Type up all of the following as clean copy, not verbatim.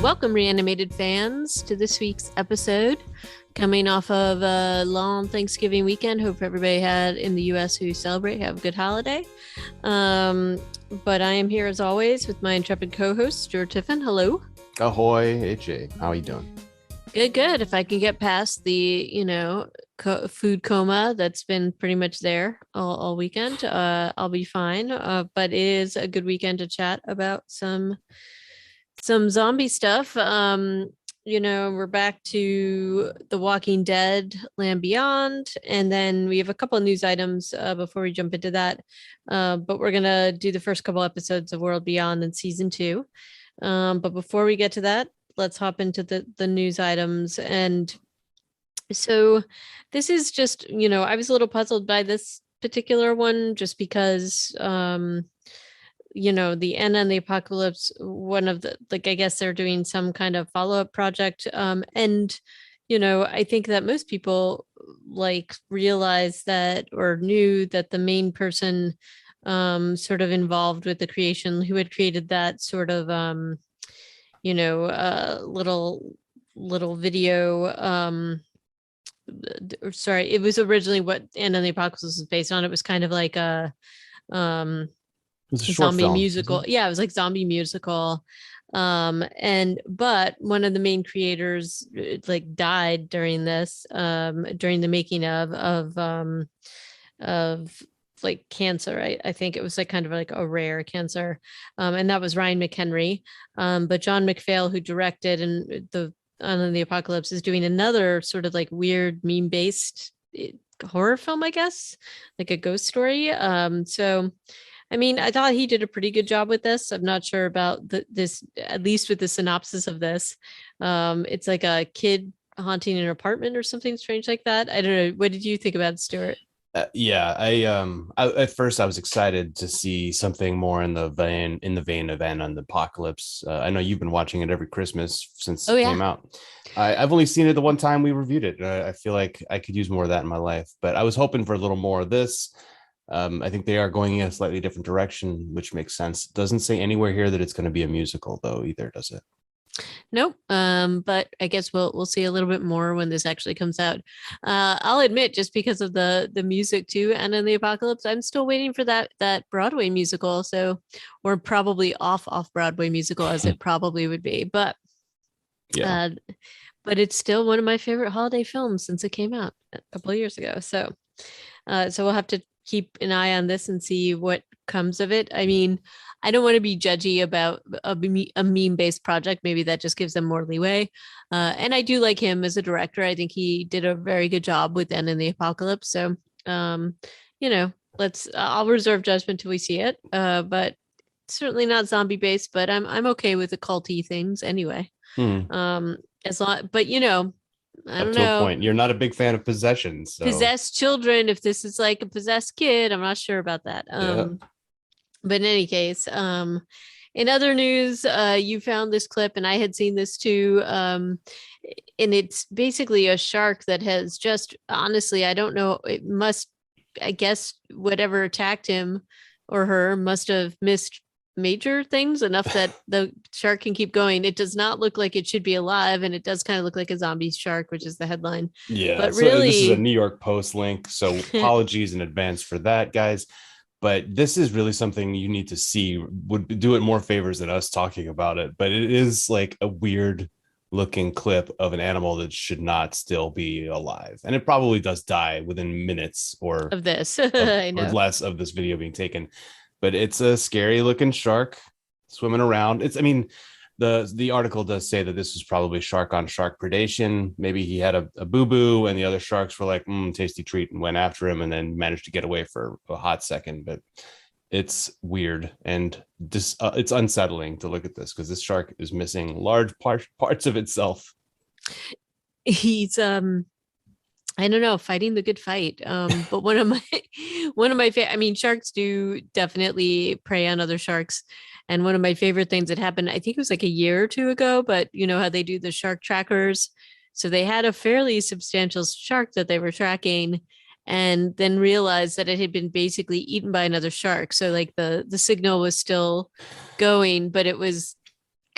Welcome, Reanimated fans, to this week's episode. Coming off of a long Thanksgiving weekend. Hope everybody had in the U.S. who celebrate have a good holiday. But I am here as always with my intrepid co-host, Stuart Tiffin. Hello. Ahoy, AJ. How are you doing? Good, good. If I can get past the, food coma that's been pretty much there all weekend, I'll be fine. But it is a good weekend to chat about some zombie stuff. We're back to The Walking Dead, Land Beyond, and then we have a couple of news items before we jump into that. But we're gonna do the first couple episodes of World Beyond in season 2. But before we get to that, let's hop into the news items. And so this is just, I was a little puzzled by this particular one just because the end and the apocalypse, one of the, like, I guess they're doing some kind of follow-up project, and I think that most people realize that or knew that the main person sort of involved with the creation, who had created that sort of little video, sorry, it was originally what End of the Apocalypse was based on. It was kind of like a It was a short zombie film. musical. Yeah, it was like zombie musical. But one of the main creators died during this, during the making of like cancer. I think it was like kind of like a rare cancer. And that was Ryan McHenry. But John McPhail, who directed and the on the Apocalypse, is doing another sort of like weird meme based horror film, I guess, like a ghost story. So I mean, I thought he did a pretty good job with this. I'm not sure about this, at least with the synopsis of this. It's like a kid haunting an apartment or something strange like that. I don't know. What did you think about it, Stuart? I at first I was excited to see something more in the vein of End on the Apocalypse. I know you've been watching it every Christmas since Oh it yeah. came out. I've only seen it the one time we reviewed it. I feel like I could use more of that in my life, but I was hoping for a little more of this. I think they are going in a slightly different direction, which makes sense. Doesn't say anywhere here that it's going to be a musical, though, either, does it? Nope. But I guess we'll see a little bit more when this actually comes out. I'll admit, just because of the music too, and in the Apocalypse, I'm still waiting for that Broadway musical. So, or probably off Broadway musical, as it probably would be. Yeah. Uh, but it's still one of my favorite holiday films since it came out a couple of years ago. So we'll have to keep an eye on this and see what comes of it. I mean, I don't want to be judgy about a meme-based project. Maybe that just gives them more leeway. And I do like him as a director. I think he did a very good job with End in the Apocalypse. So, um, I'll reserve judgment till we see it. But certainly not zombie-based. But I'm okay with the culty things anyway. Hmm. As long, but I Up don't to a know. point. You're not a big fan of possession, so Possessed children, if this is like a possessed kid, I'm not sure about that. yeah. But in any case, in other news, you found this clip and I had seen this too. And it's basically a shark that has just, honestly, I don't know, it must, I guess whatever attacked him or her must have missed major things enough that the shark can keep going. It does not look like it should be alive, and it does kind of look like a zombie shark, which is the headline. Yeah, But so this is a really, New York Post link, so apologies in advance for that, guys. But this is really something you need to see. Would do it more favors than us talking about it. But it is like a weird looking clip of an animal that should not still be alive, and it probably does die within minutes or of this, of I or know. less of this video being taken. But it's a scary looking shark swimming around. I mean, the article does say that this was probably shark on shark predation. Maybe he had a boo-boo and the other sharks were like, tasty treat, and went after him and then managed to get away for a hot second. But it's weird and just it's unsettling to look at this because this shark is missing large parts of itself. He's I don't know, fighting the good fight. But one of my I mean, sharks do definitely prey on other sharks. And one of my favorite things that happened, I think it was like a year or two ago, but you know how they do the shark trackers. So they had a fairly substantial shark that they were tracking and then realized that it had been basically eaten by another shark. So like the signal was still going, but it was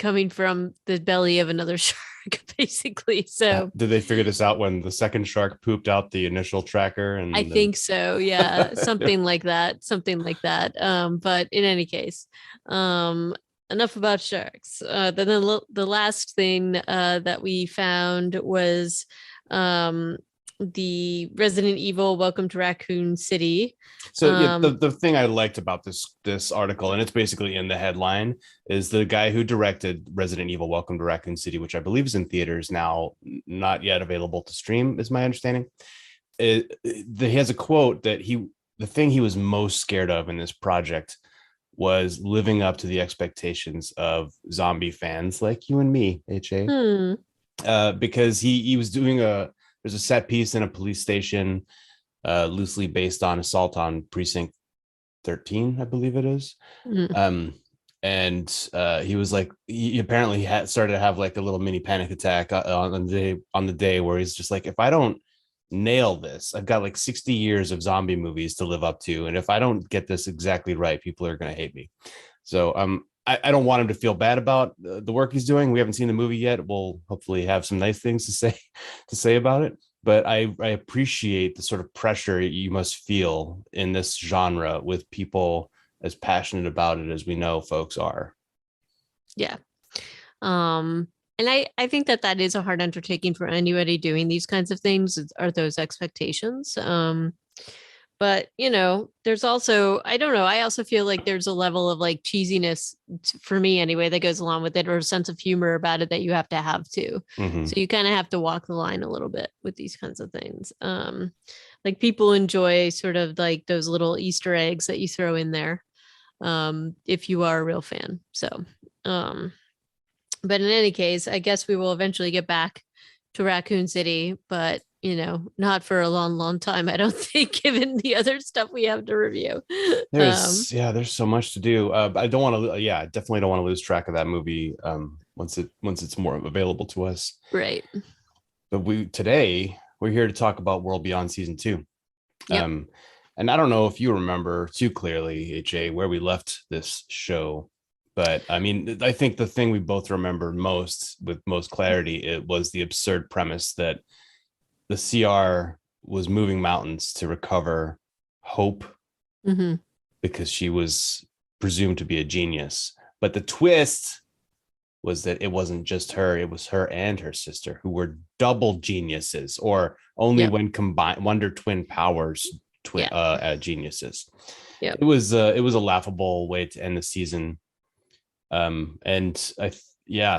coming from the belly of another shark, basically. So Did they figure this out when the second shark pooped out the initial tracker I and then think so. Yeah, something like that. Something like that. But in any case, um, enough about sharks. Then the last thing that we found was the Resident Evil Welcome to Raccoon City. so yeah, Um, the thing I liked about this article, and it's basically in the headline, is the guy who directed Resident Evil Welcome to Raccoon City, which I believe is in theaters now, not yet available to stream, is my understanding. He has a quote that the thing he was most scared of in this project was living up to the expectations of zombie fans like you and me, HA. hmm, Because he was doing there's a set piece in a police station, loosely based on assault on precinct 13, I believe it is. hmm. Um, and he was like, he apparently had started to have like a little mini panic attack on the day where he's just like, if I don't nail this, I've got like 60 years of zombie movies to live up to, and if I don't get this exactly right, people are going to hate me. So I don't want him to feel bad about the work he's doing. We haven't seen the movie yet. We'll hopefully have some nice things to say about it. But I appreciate the sort of pressure you must feel in this genre with people as passionate about it as we know folks are. Yeah. Um, and I think that that is a hard undertaking for anybody doing these kinds of things are those expectations. But there's also, I don't know, I also feel like there's a level of like cheesiness for me anyway that goes along with it, or a sense of humor about it that you have to have too. Mm-hmm. So you kind of have to walk the line a little bit with these kinds of things. Like people enjoy sort of like those little Easter eggs that you throw in there, if you are a real fan. So um but in any case, I guess we will eventually get back to Raccoon City, but not for a long, long time, I don't think, given the other stuff we have to review. There's so much to do. I don't want to. Yeah, I definitely don't want to lose track of that movie. Once it's more available to us. Right. But today we're here to talk about World Beyond Season 2. Yep. And I don't know if you remember too clearly, HA, where we left this show. But I mean, I think the thing we both remember most with most clarity, it was the absurd premise that the CR was moving mountains to recover Hope Mm-hmm. because she was presumed to be a genius. But the twist was that it wasn't just her, it was her and her sister who were double geniuses, or only Yep. when combined Wonder Twin powers Yeah. geniuses. Yep. It was a laughable way to end the season. And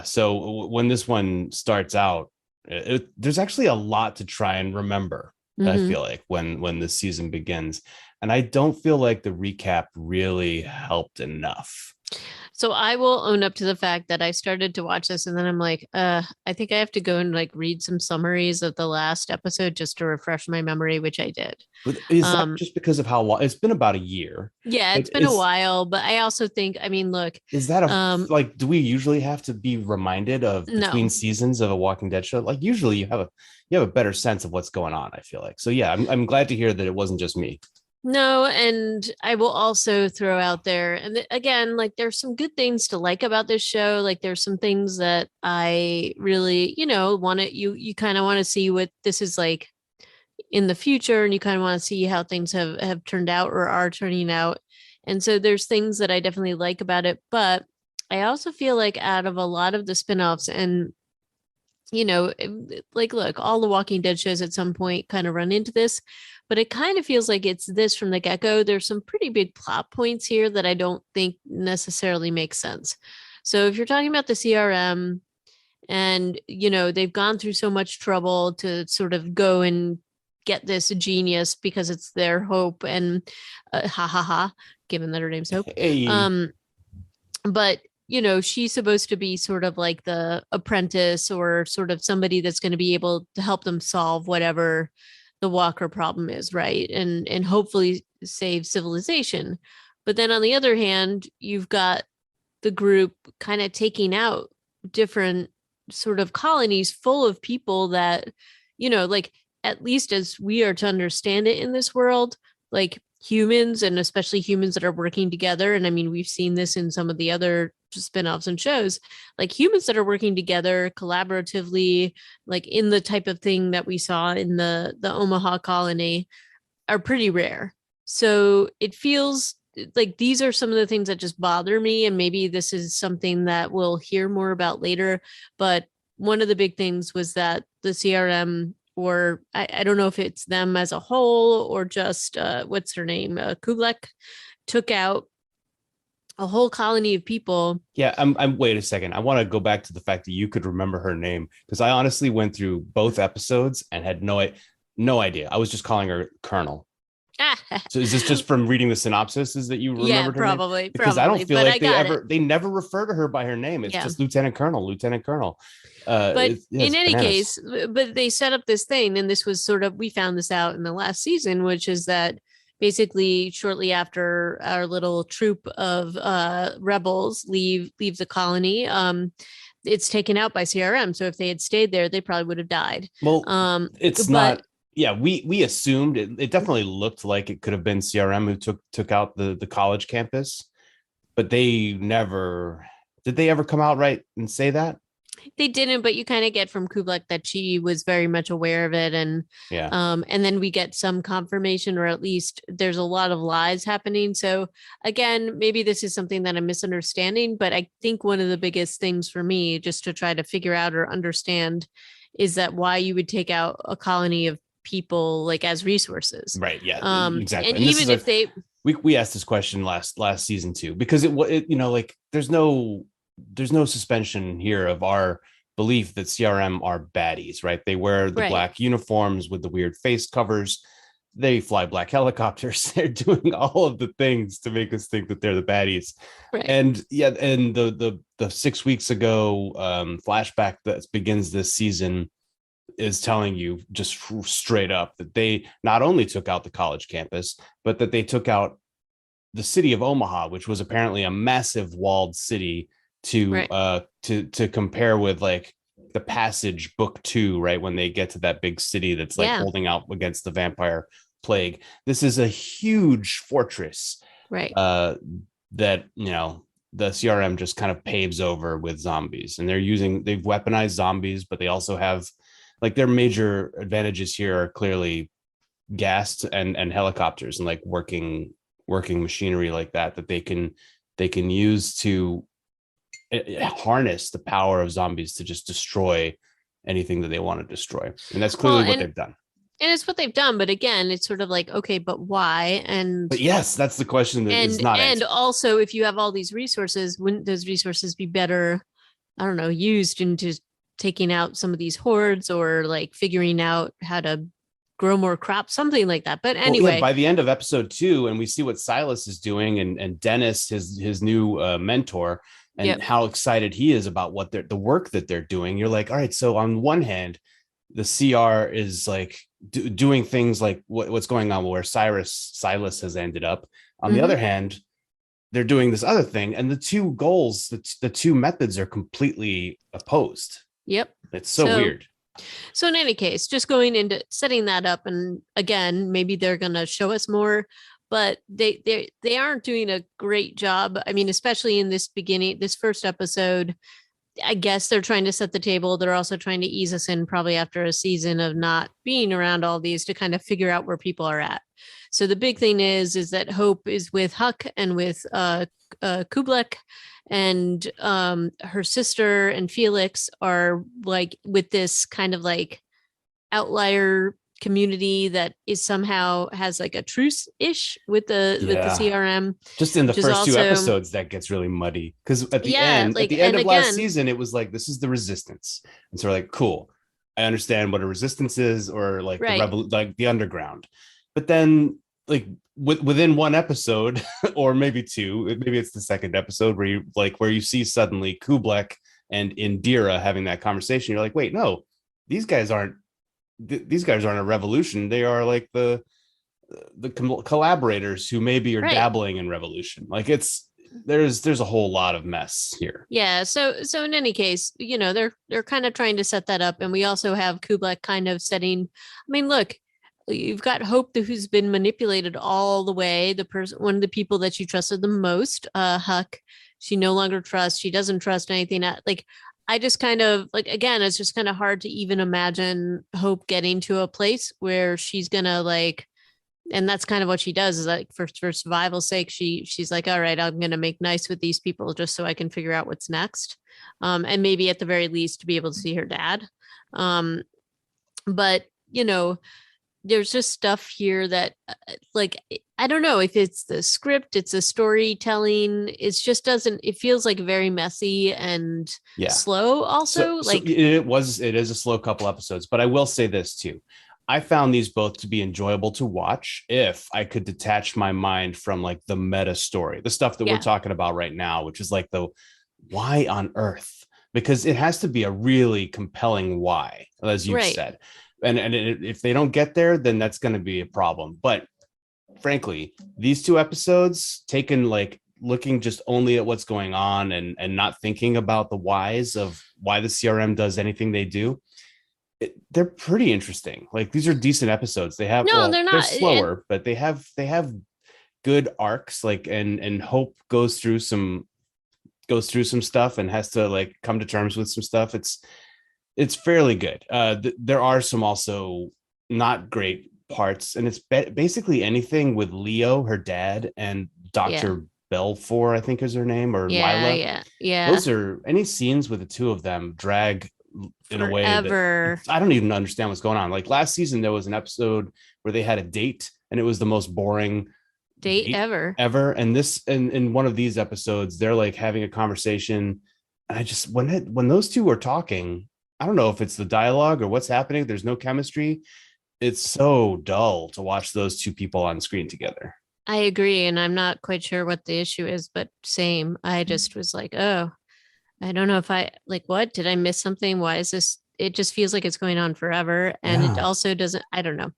so when this one starts out, there's actually a lot to try and remember. I Mm-hmm. feel like when this season begins, and I don't feel like the recap really helped enough. So I will own up to the fact that I started to watch this and then I'm like, I think I have to go and like read some summaries of the last episode just to refresh my memory, which I did. But is that Um, just because of how long it's been? About a year. yeah, Like, it's been a while, but I also think, I mean, look, is that um, like, do we usually have to be reminded of between no, seasons of a Walking Dead show? Like, usually you have a better sense of what's going on, I feel like. So yeah, I'm glad to hear that it wasn't just me. no, and I will also throw out there, and again, like there's some good things to like about this show. Like there's some things that I really, want to you kind of want to see what this is like in the future, and you kind of want to see how things have turned out or are turning out. And so there's things that I definitely like about it, but I also feel like out of a lot of the spin-offs and like look, all the Walking Dead shows at some point kind of run into this, but it kind of feels like it's this from the get-go. There's some pretty big plot points here that I don't think necessarily make sense. So if you're talking about the CRM and they've gone through so much trouble to sort of go and get this genius because it's their hope and ha ha ha, given that her name's Hope. Hey, But she's supposed to be sort of like the apprentice or sort of somebody that's going to be able to help them solve whatever the walker problem is, right? And hopefully save civilization. But then on the other hand, you've got the group kind of taking out different sort of colonies full of people that like, at least as we are to understand it in this world, like humans, and especially humans that are working together. And I mean, we've seen this in some of the other spin-offs and shows, like humans that are working together collaboratively, like in the type of thing that we saw in the Omaha colony, are pretty rare. So it feels like these are some of the things that just bother me. And maybe this is something that we'll hear more about later. But one of the big things was that the CRM, or I don't know if it's them as a whole or just what's her name? Kublek took out a whole colony of people. Yeah, I'm wait a second. I want to go back to the fact that you could remember her name, because I honestly went through both episodes and had no idea. I was just calling her Colonel. So is this just from reading the synopsis is that you Yeah, remembered her name? probably, Because I don't feel but like I got it. they never refer to her by her name. It's Yeah. just Lieutenant Colonel, Lieutenant Colonel. But in any bananas. case, but they set up this thing, and this was sort of, we found this out in the last season, which is that basically shortly after our little troop of rebels leave the colony, it's taken out by CRM. So if they had stayed there, they probably would have died. Well, it's but not. Yeah, we assumed it definitely looked like it could have been CRM who took out the college campus, but they never did. They ever come out right and say that? they didn't, but you kind of get from Kublek that she was very much aware of it. And Yeah. and then we get some confirmation, or at least there's a lot of lies happening. So again, maybe this is something that I'm misunderstanding, but I think one of the biggest things for me, just to try to figure out or understand, is that why you would take out a colony of people like as resources. Right. Yeah. Exactly. And even if they we asked this question last season too, because it like there's no suspension here of our belief that CRM are baddies, right? They wear the black uniforms with the weird face covers. They fly black helicopters. They're doing all of the things to make us think that they're the baddies. Right. And yeah, and the 6 weeks ago flashback that begins this season is telling you just straight up that they not only took out the college campus, but that they took out the city of Omaha, which was apparently a massive walled city to compare with like the Passage book 2, right? When they get to that big city that's like holding out against the vampire plague. This is a huge fortress, right? That, the CRM just kind of paves over with zombies, and they've weaponized zombies, but they also have like their major advantages here are clearly gas and helicopters and like working machinery like that they can use to harness the power of zombies to just destroy anything that they want to destroy. And that's clearly what they've done. And it's what they've done. But again, it's sort of like, okay, but why? But yes, that's the question that is not answered. And also, if you have all these resources, wouldn't those resources be better, I don't know, used into taking out some of these hordes, or like figuring out how to grow more crops, something like that? But anyway, by the end of episode 2, and we see what Silas is doing, and Dennis, his new mentor, and how excited he is about what the work that they're doing. You're like, all right, so on one hand, the CR is like doing things like what's going on where Silas has ended up. On the other hand, they're doing this other thing, and the two goals, the two methods are completely opposed. Yep. It's so weird. So in any case, just going into setting that up, and again, maybe they're going to show us more, but they aren't doing a great job. I mean, especially in this first episode, I guess they're trying to set the table. They're also trying to ease us in, probably after a season of not being around all these, to kind of figure out where people are at. So the big thing is that Hope is with Huck and with Kublek, and her sister and Felix are like with this kind of like outlier community that is somehow has like a truce-ish with the CRM. Just in the first 2 episodes, that gets really muddy, because at the end of last season, it was like, this is the resistance, and so we're like, cool, I understand what a resistance is, or like like the underground. But then like within 1 episode or maybe 2, maybe it's the second episode where you see suddenly Kublek and Indira having that conversation. You're like, wait, no, these guys aren't a revolution. They are like the collaborators who maybe are dabbling in revolution. Like there's a whole lot of mess here. Yeah. So in any case, they're kind of trying to set that up. And we also have Kublek kind of setting, I mean, look, you've got Hope who's been manipulated all the way. The person, one of the people that she trusted the most, Huck, she no longer trusts. She doesn't trust anything. Like, I just kind of like, again, it's just kind of hard to even imagine Hope getting to a place where she's gonna like, and that's kind of what she does is like for survival's sake, she's like, all right, I'm gonna make nice with these people just so I can figure out what's next. And maybe at the very least to be able to see her dad. Um, but you know, there's just stuff here that like I don't know if it's the script, it's a storytelling, it's just doesn't, it feels like very messy and Yeah. slow also. So Like it is a slow couple episodes, but I will say this too. I found these both to be enjoyable to watch if I could detach my mind from like the meta story, the stuff that we're yeah, talking about right now, which is like the why on earth? Because it has to be a really compelling why, as you've right. said. And if they don't get there, then that's going to be a problem. But frankly, these two episodes taken like looking just only at what's going on and not thinking about the whys of why the CRM does anything they do, they're pretty interesting. Like these are decent episodes. They have, No, well, they're they're not. And slower, but they have good arcs. Like and Hope goes through some stuff and has to like come to terms with some stuff. It's fairly good. There are some also not great parts, and it's basically anything with Leo, her dad, and yeah, Dr. Belfour, I think is her name, or yeah, Lila. yeah, yeah. Those are any scenes with the two of them drag in a way that Forever I don't even understand what's going on. Like last season, there was an episode where they had a date, and it was the most boring date date ever. ever. And this, in one of these episodes, they're like having a conversation, and I just when those two are talking, I don't know if it's the dialogue or what's happening. There's no chemistry. It's so dull to watch those two people on screen together. I agree, and I'm not quite sure what the issue is, but same. I just was like, oh, I don't know if I like what did I miss something? Why is this? It just feels like it's going on forever, and it Yeah. also doesn't. I don't know.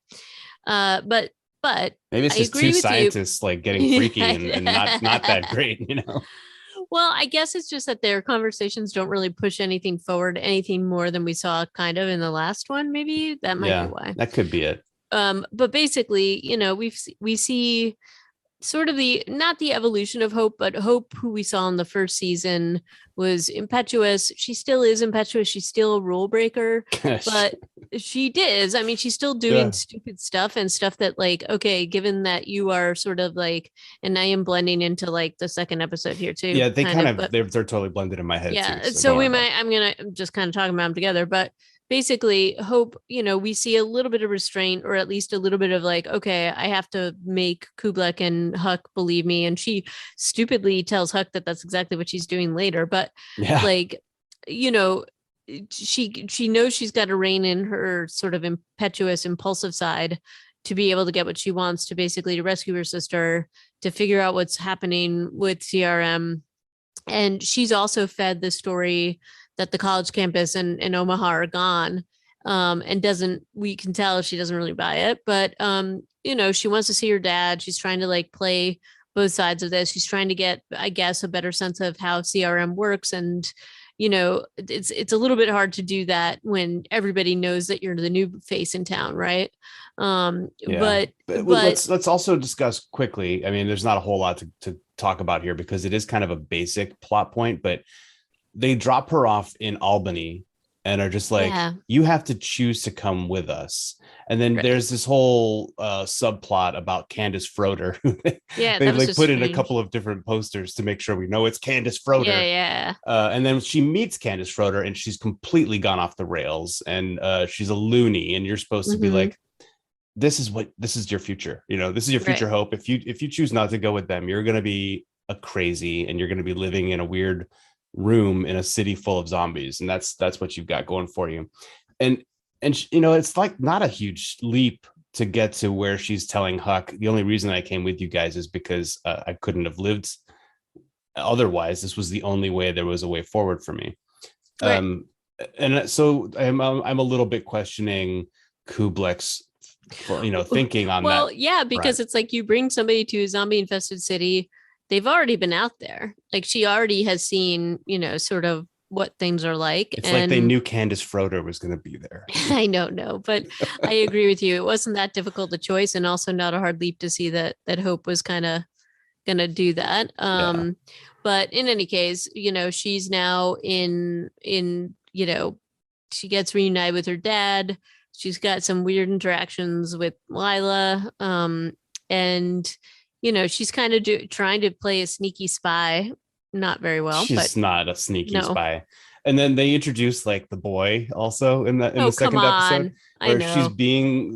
But Maybe it's I just two agree with you. scientists like getting freaky and not that great, you know? Well, I guess it's just that their conversations don't really push anything forward, anything more than we saw kind of in the last one. Maybe that might be Yeah, why. that could be it. But basically, we see sort of the not the evolution of Hope, but Hope, who we saw in the first season, was impetuous. She still is impetuous. She's still a rule breaker, but she is. I mean, she's still doing Yeah. stupid stuff and stuff that, like, okay, given that you are sort of like, and I am blending into like the second episode here too, Yeah, they kind kind of, of but they're totally blended in my head too. yeah. So don't So worry we about might, I'm gonna just kind of talk about them together, but basically Hope, we see a little bit of restraint, or at least a little bit of like, okay, I have to make Kublek and Huck believe me. And she stupidly tells Huck that that's exactly what she's doing later. But it. Yeah. like, you know, she knows she's got to rein in her sort of impetuous, impulsive side to be able to get what she wants, to basically to rescue her sister, to figure out what's happening with CRM. And she's also fed the story that the college campus and Omaha are gone. And doesn't, we can tell she doesn't really buy it, but she wants to see her dad. She's trying to like play both sides of this. She's trying to get, I guess, a better sense of how CRM works. And it's a little bit hard to do that when everybody knows that you're the new face in town, right? Yeah. But But but let's also discuss quickly. I mean, there's not a whole lot to talk about here because it is kind of a basic plot point, but they drop her off in Albany and are just like, yeah, you have to choose to come with us. And then right. there's this whole subplot about Candace Froder. Yeah, They that was like just put in a strange. couple of different posters to make sure we know it's Candace Yeah, Froder. yeah. And then she meets Candace Froder and she's completely gone off the rails and she's a loony. And you're supposed to be Mm-hmm. like, this is your future. This is your future Right. Hope. If you choose not to go with them, you're going to be a crazy and you're going to be living in a weird room in a city full of zombies. And that's what you've got going for you. And it's like not a huge leap to get to where she's telling Huck, the only reason I came with you guys is because I couldn't have lived otherwise. This was the only way there was a way forward for me. Right. um and so I'm a little bit questioning Kublek's for thinking on that Well, yeah, because front. it's like you bring somebody to a zombie infested city, they've already been out there. Like she already has seen, sort of what things are like. It's like they And knew Candace Froder was going to be there. I don't know, but I agree with you. It wasn't that difficult a choice, and also not a hard leap to see that Hope was kind of gonna do that. Yeah. But in any case, she's now in she gets reunited with her dad. She's got some weird interactions with Lila. And she's kind of trying to play a sneaky spy, not very well, but She's not a sneaky no. spy. And then they introduce like the boy also in the Oh, come second episode on. I know.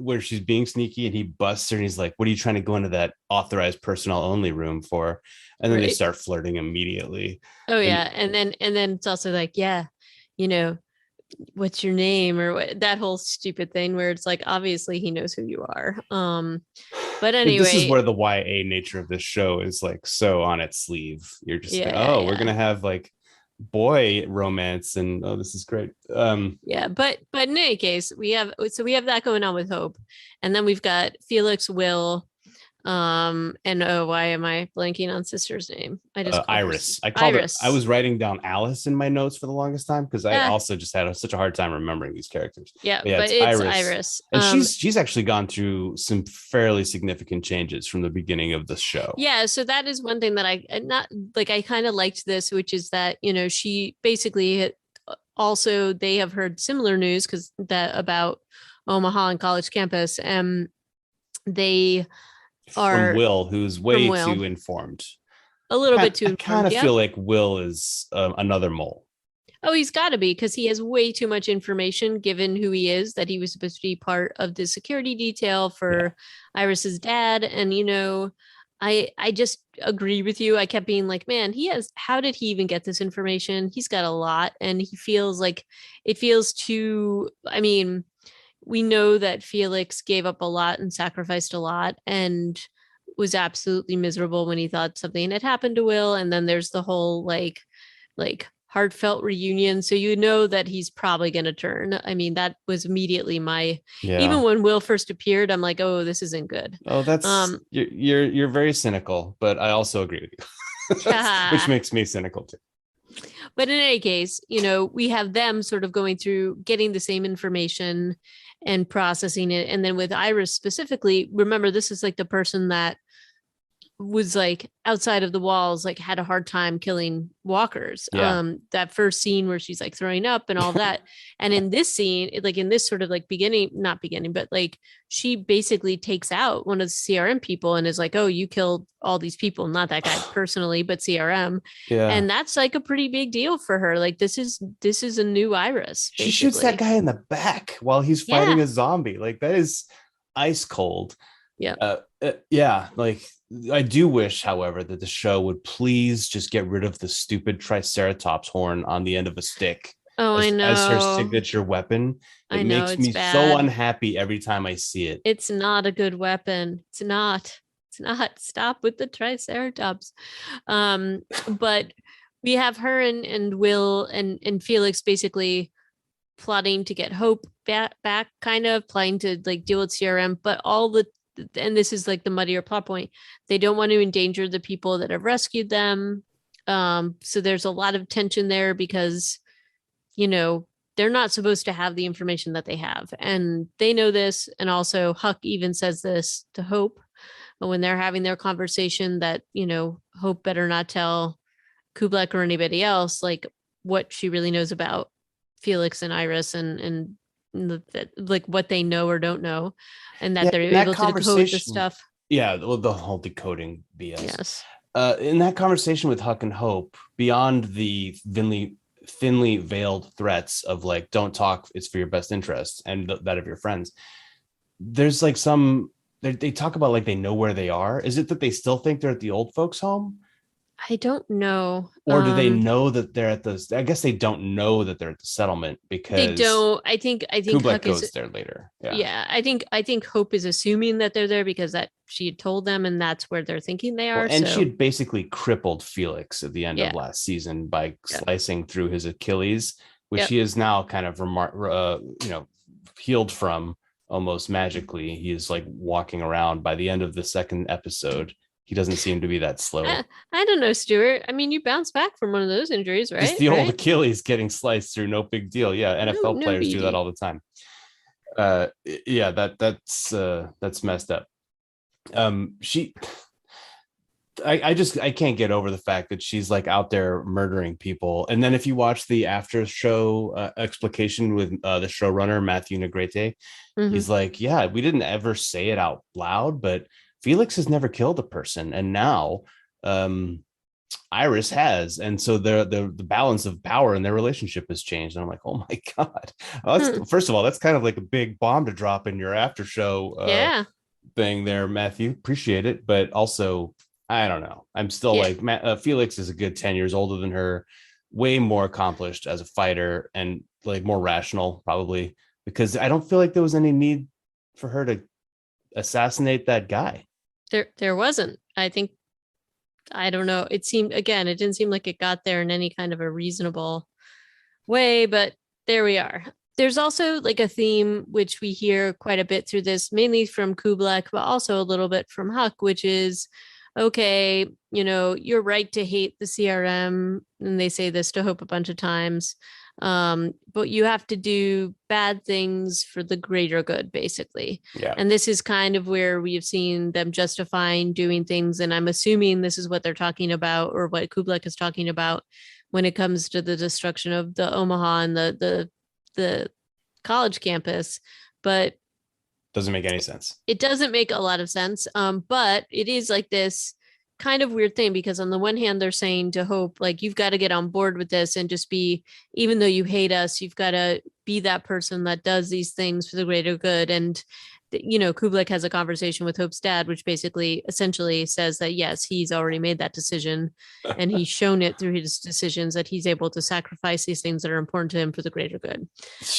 where she's being sneaky and he busts her and he's like, "What are you trying to go into that authorized personnel only room for?" And then they Right. start flirting immediately. Oh And yeah. And then it's also like, yeah, you know, what's your name, or that whole stupid thing where it's like obviously he knows who you are. But this is anyway, where the YA nature of this show is like so on its sleeve. You're just like, yeah, oh, we're yeah. gonna have like boy romance, and oh, this is great. Yeah, but in any case, we have that going on with Hope, and then we've got Felix, Will, and oh, why am I blanking on sister's name? I just called her Iris. I called her. I Iris. was writing down Alice in my notes for the longest time because I Yeah, also just had such a hard time remembering these characters. yeah, But yeah, but it's it's Iris, Iris. and she's actually gone through some fairly significant changes from the beginning of the show. Yeah, so that is one thing that I not like. I kind of liked this, which is that she basically also they have heard similar news because that about Omaha and college campus, and they From are Will, who's from way Will too informed. a little bit too I kind informed. of Yep. feel like Will is another mole. Oh, he's got to be because he has way too much information given who he is, that he was supposed to be part of the security detail Yeah. for Iris's dad. And, I just agree with you. I kept being like, man, how did he even get this information? He's got a lot. And he feels like it feels too, I mean, we know that Felix gave up a lot and sacrificed a lot and was absolutely miserable when he thought something had happened to Will. And then there's the whole like heartfelt reunion. So that he's probably going to turn. I mean, that was immediately Yeah. even when Will first appeared, I'm like, oh, this isn't good. Oh, that's Um, you're very cynical, but I also agree with you, which yeah. makes me cynical too. But in any case, we have them sort of going through getting the same information and processing it. And then with Iris specifically, remember, this is like the person that was like outside of the walls, like had a hard time killing walkers. Yeah. That first scene where she's like throwing up and all that. And in this scene, like in this sort of like not beginning, but like she basically takes out one of the CRM people and is like, oh, you killed all these people, not that guy personally, but CRM. Yeah. And that's like a pretty big deal for her. Like this is a new Iris, She shoots that basically. guy in the back while he's fighting Yeah. a zombie. Like that is ice cold. Yeah. Yeah, like I do wish, however, that the show would please just get rid of the stupid Triceratops horn on the end of a stick Oh, I as her know. signature weapon. It I know makes it's me so bad. unhappy every time I see it. It's not a good weapon. It's not. It's not. Stop with the Triceratops. But we have her and Will and Felix basically plotting to get Hope back, kind of plotting to like deal with CRM, but and this is like the muddier plot point. They don't want to endanger the people that have rescued them. So there's a lot of tension there because you know, they're not supposed to have the information that they have. And they know this. And also, Huck even says this to Hope when they're having their conversation that, Hope better not tell Kublek or anybody else, like what she really knows about Felix and Iris and like what they know or don't know, and Yeah, that they're in that able to decode the conversation, stuff. yeah, the whole decoding BS. Yes. In that conversation with Huck and Hope, beyond the thinly veiled threats of like, don't talk, it's for your best interest, and that of your friends, there's like they talk about like they know where they are. Is it that they still think they're at the old folks' home? I don't know. Or do they know that they're at the, I guess they don't know that they're at the settlement They because don't. I think Kublek Huck is. goes there later. Yeah. Yeah, I think Hope is assuming that they're there because that she had told them, and that's where they're thinking they Well, are. and she So had basically crippled Felix at the end of yeah, last season by yeah, slicing through his Achilles, which yep. he is now kind of healed from almost magically. He is like walking around by the end of the second episode. he doesn't seem to be that slow. I don't know, Stuart. I mean, you bounce back from one of those injuries, Just right? the old Right? Achilles getting sliced through, no big deal. Yeah, No, NFL no players do that BD. all the time. Yeah, that's messed up. She I can't get over the fact that she's like out there murdering people. And then if you watch the after show explication with the showrunner Matthew Negrete, Hmm. he's like, yeah, we didn't ever say it out loud, but Felix has never killed a person, and now um, Iris has, and so the balance of power in their relationship has changed. And I'm like, oh my god, well, Hmm. that's first of all, that's kind of like a big bomb to drop in your after show Yeah. thing there, Matthew. Appreciate it, but also I don't know. I'm still Yeah. like Felix is a good 10 years older than her, way more accomplished as a fighter, and like more rational probably, because I don't feel like there was any need for her to assassinate that guy. There wasn't. I think I don't know. It seemed again, it didn't seem like it got there in any kind of a reasonable way, but there we are. There's also like a theme which we hear quite a bit through this, mainly from Kublek, but also a little bit from Huck, which is okay, you're right to hate the CRM. And they say this to Hope a bunch of times. But you have to do bad things for the greater good, basically. Yeah. And this is kind of where we've seen them justifying doing things. And I'm assuming this is what they're talking about, or what Kublek is talking about when it comes to the destruction of the Omaha and the college campus. But Doesn't make any sense. it doesn't make a lot of sense. But it is like this kind of weird thing, because on the one hand, they're saying to Hope, like, you've got to get on board with this and just be, even though you hate us, you've got to be that person that does these things for the greater good. And Kublek has a conversation with Hope's dad, which basically essentially says that yes, he's already made that decision, and he's shown it through his decisions that he's able to sacrifice these things that are important to him for the greater good.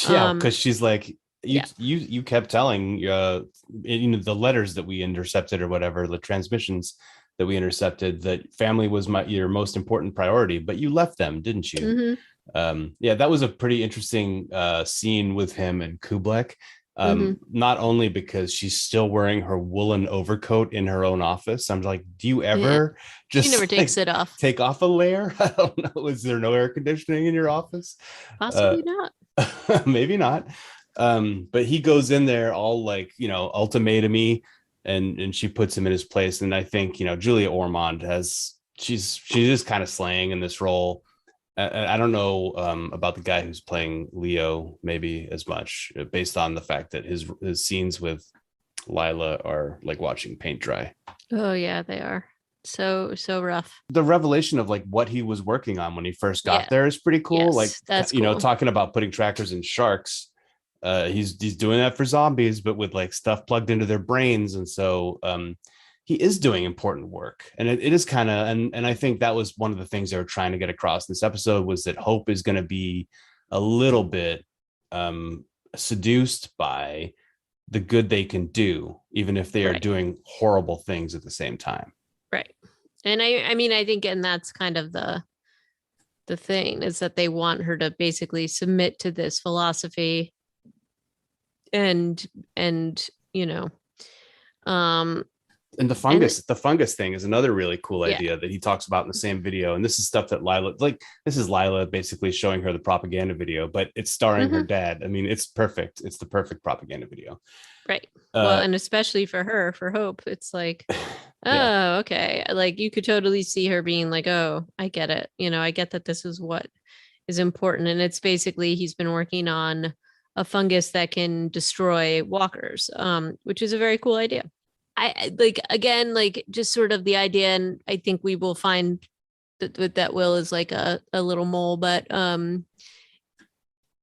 Yeah, Um, because she's like, you yeah. you kept telling the letters that we intercepted or whatever, the transmissions that we intercepted, that family was your most important priority, but you left them, didn't you? Mm-hmm. Yeah, that was a pretty interesting scene with him and Kublek. Mm-hmm. Not only because she's still wearing her woolen overcoat in her own office. I'm like, do you Yeah. ever She never just takes like it off. take off a layer? I don't know. Is there no air conditioning in your office? Uh, Possibly not. maybe not. But he goes in there all like, ultimatomy, and she puts him in his place. And I think, Julia Ormond she's just kind of slaying in this role. I don't know about the guy who's playing Leo maybe as much, based on the fact that his scenes with Lila are like watching paint dry. Oh yeah, they are so rough. The revelation of like what he was working on when he first got Yeah. there is pretty cool. Like, Yes, that's cool. talking about putting trackers in sharks. He's doing that for zombies, but with like stuff plugged into their brains. And so he is doing important work. And it is kind of, and I think that was one of the things they were trying to get across in this episode, was that Hope is going to be a little bit seduced by the good they can do, even if they are Right. doing horrible things at the same time. Right. And I mean, I think, and that's kind of the thing, is that they want her to basically submit to this philosophy, and you know um And the and fungus thing is another really cool yeah. idea that he talks about in the same video. And this is stuff that Lila, like, this is Lila basically showing her the propaganda video, but it's starring her Hmm. dad. I mean, it's perfect. It's the perfect propaganda video. Right. Well, Uh, and especially for her, for Hope, it's like, yeah, oh, okay, like you could totally see her being like, oh, I get it, I get that this is what is important. And it's basically, he's been working on a fungus that can destroy walkers, which is a very cool idea. Like, again, like, just sort of the idea, and I think we will find that Will is like a little mole, but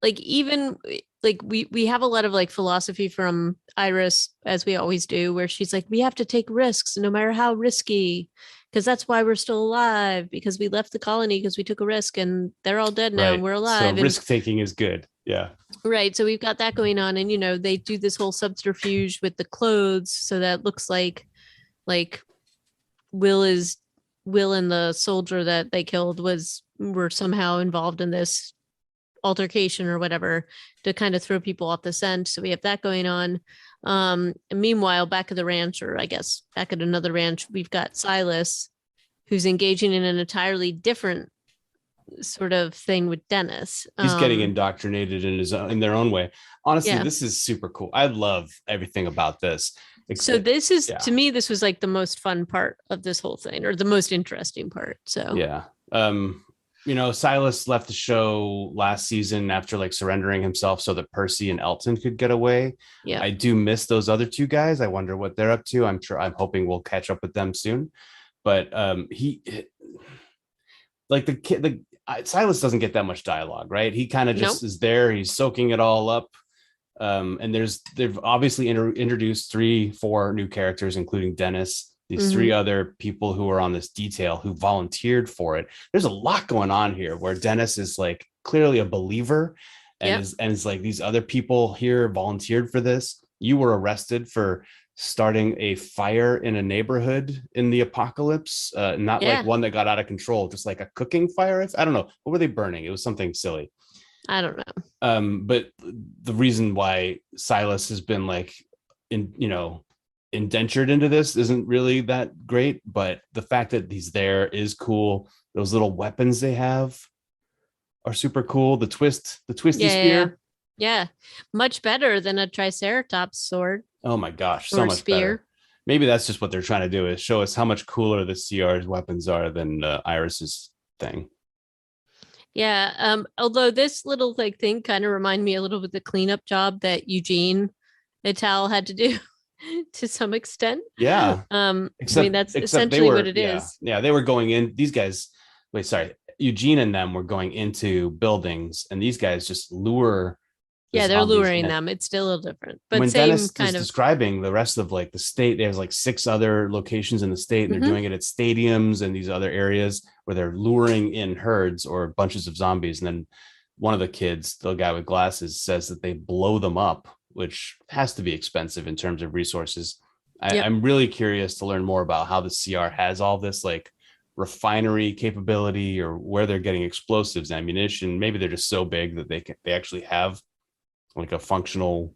like, even like, we have a lot of like philosophy from Iris, as we always do, where she's like, we have to take risks no matter how risky, because that's why we're still alive, because we left the colony because we took a risk, and they're all dead now and right. we're So alive. And risk taking is good. Yeah. right, so we've got that going on, and they do this whole subterfuge with the clothes, so that looks like Will is Will and the soldier that they killed were somehow involved in this altercation or whatever, to kind of throw people off the scent. So we have that going on. And meanwhile, back at the ranch, or I guess back at another ranch, we've got Silas, who's engaging in an entirely different sort of thing with Dennis. He's getting indoctrinated in their own way. Honestly, Yeah. this is super cool. I love everything about this. So this is, Yeah. to me, this was like the most fun part of this whole thing, or the most interesting part. So Yeah. Silas left the show last season after like surrendering himself so that Percy and Elton could get away. yeah, I do miss those other two guys. I wonder what they're up to. I'm hoping we'll catch up with them soon. But he like the kid the Silas doesn't get that much dialogue, right? He kind of just is there. He's soaking it all up. And they've obviously introduced 3-4 new characters, including Dennis, these 3 other people who are on this detail who volunteered for it. There's a lot going on here where Dennis is like clearly a believer and is like, these other people here volunteered for this. You were arrested for starting a fire in a neighborhood in the apocalypse, not like one that got out of control, just like a cooking fire. I don't know. What were they burning? It was something silly. I don't know. But the reason why Silas has been like indentured into this isn't really that great, but the fact that he's there is cool. Those little weapons they have are super cool. The twisty spear. Yeah. Much better than a triceratops sword. Oh my gosh, so much better. Maybe that's just what they're trying to do, is show us how much cooler the CR's weapons are than Iris's thing. Yeah. Although this little like thing kind of reminded me a little bit of the cleanup job that Eugene Ital had to do to some extent. Yeah. Except that's essentially what it is. Yeah, they were going in. These guys, Eugene and them were going into buildings, and these guys just lure. Yeah, they're luring them. It's still a little different. But when same Dennis kind is of describing the rest of like the state, there's like 6 other locations in the state, and they're doing it at stadiums and these other areas where they're luring in herds or bunches of zombies. And then one of the kids, the guy with glasses, says that they blow them up, which has to be expensive in terms of resources. I'm really curious to learn more about how the CR has all this like refinery capability, or where they're getting explosives, ammunition. Maybe they're just so big that they actually have like a functional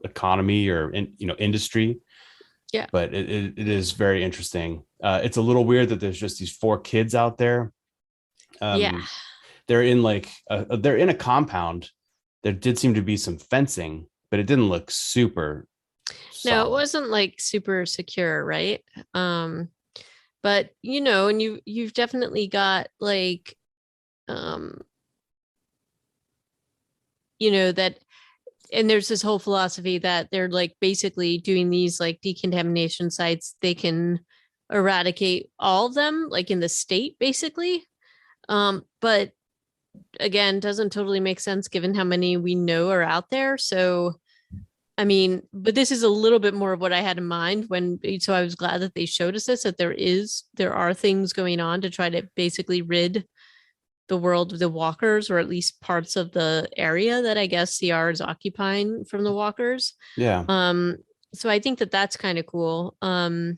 economy or industry. Yeah. But it is very interesting. It's a little weird that there's just these 4 kids out there. They're in they're in a compound. There did seem to be some fencing, but it didn't look super solid. No, it wasn't like super secure, right? But and you've definitely got like that. And there's this whole philosophy that they're like basically doing these like decontamination sites. They can eradicate all of them, like in the state, basically. But again, doesn't totally make sense given how many we know are out there. So, I mean, but this is a little bit more of what I had in mind so I was glad that they showed us this, that there are things going on to try to basically rid the world of the walkers, or at least parts of the area that I guess CR is occupying from the walkers. Yeah. So I think that that's kind of cool. And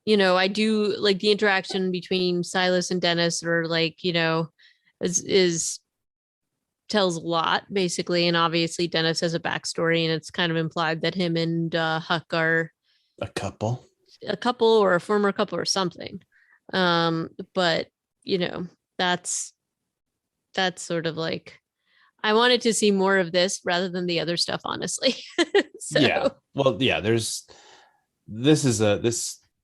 I do like the interaction between Silas and Dennis, or like, is tells a lot basically. And obviously Dennis has a backstory, and it's kind of implied that him and Huck are a couple or a former couple or something. But that's sort of like, I wanted to see more of this rather than the other stuff, honestly. Yeah. Well, yeah,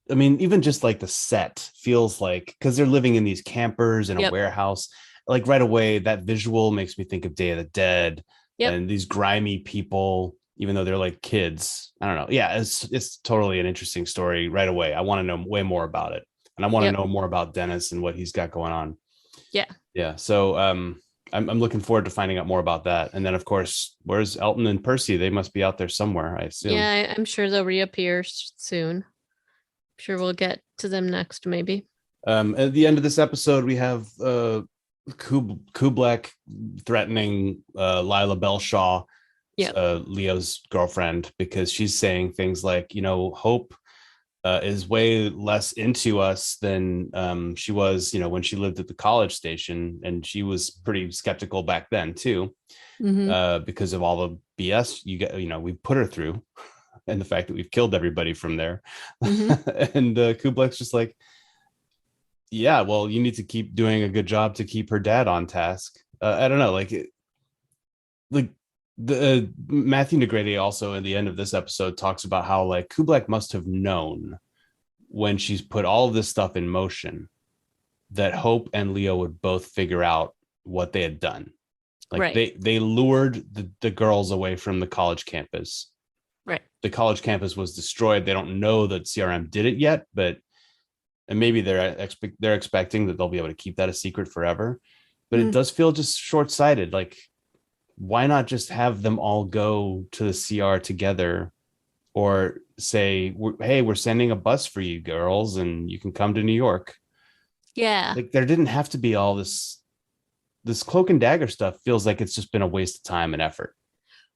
I mean, even just like the set feels like, because they're living in these campers in a warehouse, like right away, that visual makes me think of Day of the Dead and these grimy people, even though they're like kids. I don't know. Yeah, it's totally an interesting story right away. I want to know way more about it. And I want to know more about Dennis and what he's got going on. Yeah. Yeah. So I'm looking forward to finding out more about that. And then, of course, where's Elton and Percy? They must be out there somewhere, I assume. Yeah, I'm sure they'll reappear soon. I'm sure we'll get to them next, maybe. At the end of this episode, we have Kublek threatening Lila Belshaw, Leo's girlfriend, because she's saying things like, Hope is way less into us than she was, when she lived at the college station, and she was pretty skeptical back then too, Hmm. because of all the BS we put her through, and the fact that we've killed everybody from there. Hmm. And Kublek's just like, yeah, well, you need to keep doing a good job to keep her dad on task. I don't know, like the Matthew Negrete also in the end of this episode talks about how like Kublek must have known when she's put all of this stuff in motion that Hope and Leo would both figure out what they had done. Like Right. they lured the girls away from the college campus. Right. The college campus was destroyed. They don't know that CRM did it yet, but and maybe they're expecting that they'll be able to keep that a secret forever. But it Mm. does feel just short-sighted. Like, why not just have them all go to the CR together, or say, hey, we're sending a bus for you girls and you can come to New York. Yeah. Like, there didn't have to be all this cloak and dagger stuff. Feels like it's just been a waste of time and effort.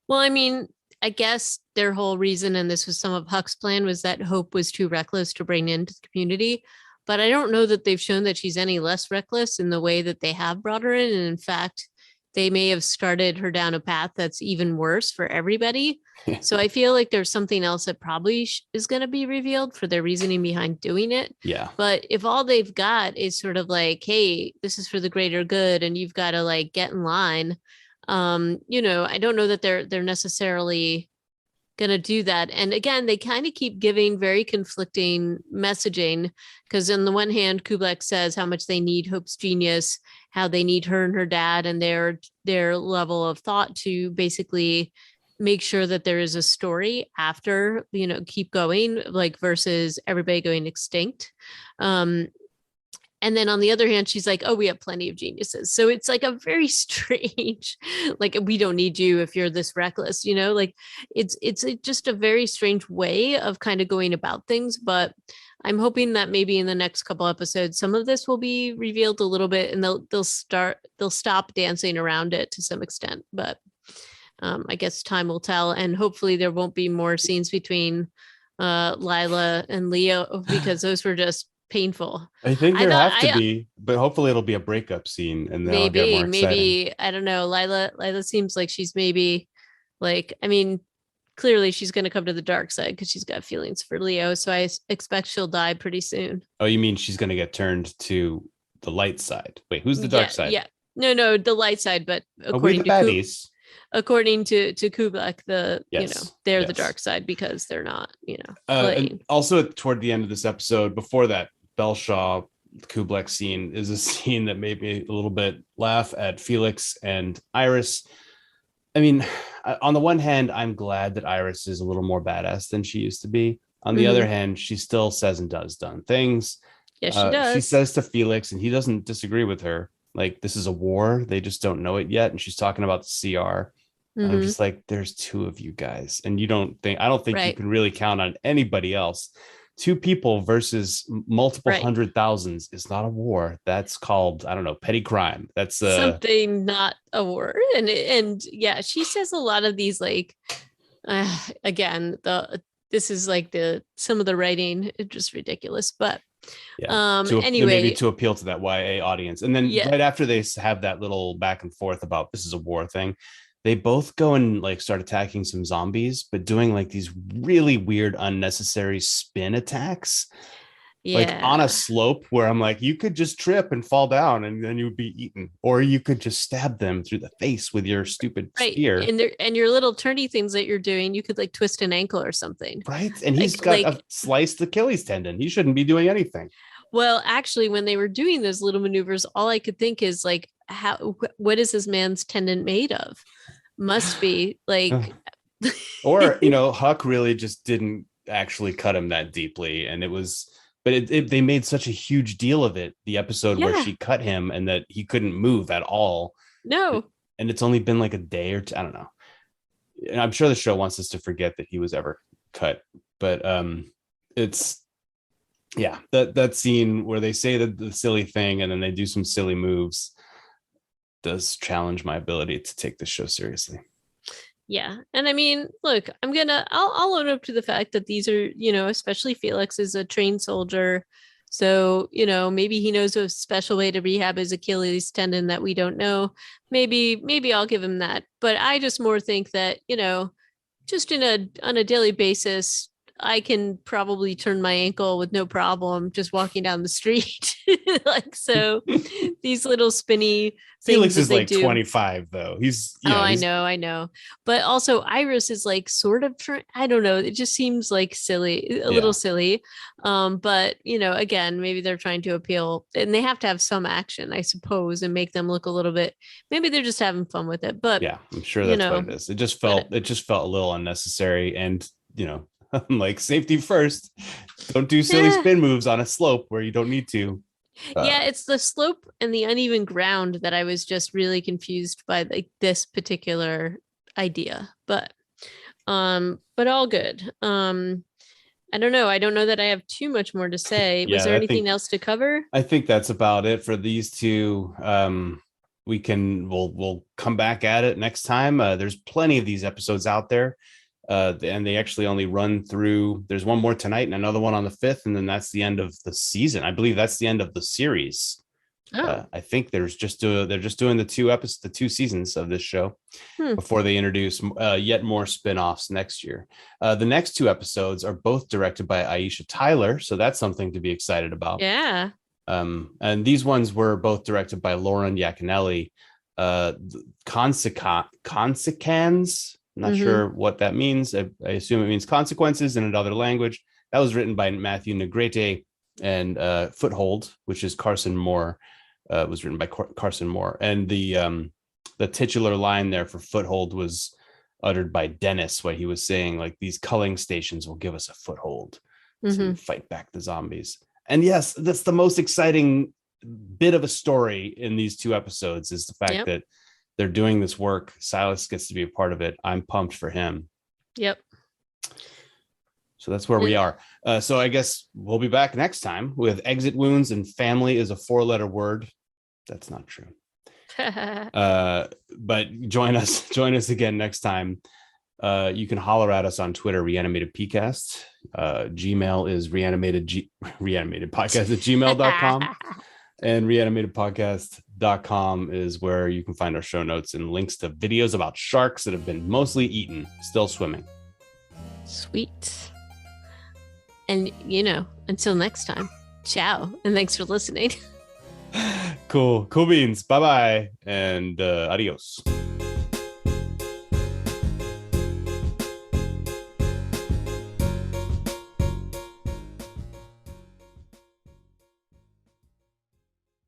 Well, I mean, I guess their whole reason, and this was some of Huck's plan, was that Hope was too reckless to bring into the community. But I don't know that they've shown that she's any less reckless in the way that they have brought her in. And in fact, they may have started her down a path that's even worse for everybody. So I feel like there's something else that probably is going to be revealed for their reasoning behind doing it. Yeah. But if all they've got is sort of like, hey, this is for the greater good and you've got to like get in line, I don't know that they're necessarily going to do that. And again, they kind of keep giving very conflicting messaging because on the one hand, Kublek says how much they need Hope's genius, how they need her and her dad and their level of thought to basically make sure that there is a story after, keep going, like versus everybody going extinct. And then on the other hand, she's like, oh, we have plenty of geniuses. So it's like a very strange, like, we don't need you if you're this reckless, like it's just a very strange way of kind of going about things. But I'm hoping that maybe in the next couple episodes, some of this will be revealed a little bit and they'll stop dancing around it to some extent. But I guess time will tell. And hopefully there won't be more scenes between Lila and Leo because those were just painful. I think I there thought have to be, but hopefully it'll be a breakup scene and then I'll get more exciting. maybe I don't know. Lila seems like she's maybe like, I mean, clearly she's going to come to the dark side because she's got feelings for Leo. So I expect she'll die pretty soon. Oh, you mean she's going to get turned to the light side? Wait, who's the dark Yeah, side? yeah. No, the light side. But Are we the baddies? according to Kublek, Yes. they're the Yes. dark side because they're not, And playing. also toward the end of this episode, before that Belshaw Kublek scene, is a scene that made me a little bit laugh at Felix and Iris. I mean, on the one hand, I'm glad that Iris is a little more badass than she used to be. On the other hand, she still says and does dumb things. Yes, she She does. says to Felix, and he doesn't disagree with her, like, this is a war. They just don't know it yet. And she's talking about the CR. And I'm just like, there's two of you guys. And I don't think you Right. can really count on anybody else. Two people versus multiple Right. hundred thousands is not a war. That's called, I don't know, petty crime. That's Something, not a word. And yeah, she says a lot of these like again, this is like some of the writing is just ridiculous. But yeah. Maybe anyway, to appeal to that YA audience. And then yeah, right after they have that little back and forth about this is a war thing, they both go and like start attacking some zombies, but doing like these really weird, unnecessary spin attacks, like on a yeah. slope where I'm like, you could just trip and fall down and then you would be eaten, or you could just stab them through the face with your stupid Right. spear. And your little turny things that you're doing, you could like twist an ankle or something. Right. And he's Like got a sliced Achilles tendon. He shouldn't be doing anything. well, actually, when they were doing those little maneuvers, all I could think is like, what is this man's tendon made of? Must be like, Or, Huck really just didn't actually cut him that deeply. And it was, but they made such a huge deal of it, the episode where yeah, she cut him and that he couldn't move at all. no, And it's only been like a day or two. I don't know. And I'm sure the show wants us to forget that he was ever cut. But it's, yeah, that scene where they say the silly thing and then they do some silly moves does challenge my ability to take this show seriously. Yeah. And I mean, look, I'll own up to the fact that these are, especially Felix is a trained soldier. So, maybe he knows a special way to rehab his Achilles tendon that we don't know. Maybe I'll give him that. But I just more think that, just on a daily basis, I can probably turn my ankle with no problem just walking down the street. Like, so these little spinny things Felix that is they like do. 25 though. He's, Oh, he's I know. But also Iris is like sort of I don't know, it just seems like silly, a little yeah. silly. But again, maybe they're trying to appeal and they have to have some action, I suppose, and make them look a little bit, maybe they're just having fun with it. But Yeah, I'm sure you that's what know, it is. but It just felt a little unnecessary. And, like safety first. Don't do silly yeah. spin moves on a slope where you don't need to. Yeah, it's the slope and the uneven ground that I was just really confused by, like this particular idea. But all good. I don't know. I don't know that I have too much more to say. Was there Yeah, anything else to cover? I think that's about it for these two. We'll come back at it next time. There's plenty of these episodes out there. And they actually only run through. There's one more tonight and another one on the 5th, and then that's the end of the season. I believe that's the end of the series. Oh. I think they're just doing the 2 seasons of this show Hmm. before they introduce yet more spin-offs next year. The next 2 episodes are both directed by Aisha Tyler, so that's something to be excited about. Yeah. And these ones were both directed by Lauren Yaconelli. Consequence. I'm not sure what that means. I assume it means consequences in another language. That was written by Matthew Negrete, and Foothold, which is Carson Moore, was written by Carson Moore. And the titular line there for Foothold was uttered by Dennis, where he was saying, like, these culling stations will give us a foothold to fight back the zombies. And yes, that's the most exciting bit of a story in these 2 episodes, is the fact that they're doing this work. Silas gets to be a part of it. I'm pumped for him. Yep. So that's where we are. So I guess we'll be back next time with exit wounds and family is a 4-letter word. That's not true. But join us again next time. You can holler at us on Twitter, Reanimated PCast. Gmail is reanimated podcast at gmail.com. And reanimatedpodcast.com is where you can find our show notes and links to videos about sharks that have been mostly eaten, still swimming. Sweet. And, until next time, ciao. And thanks for listening. Cool beans. Bye-bye. And adios.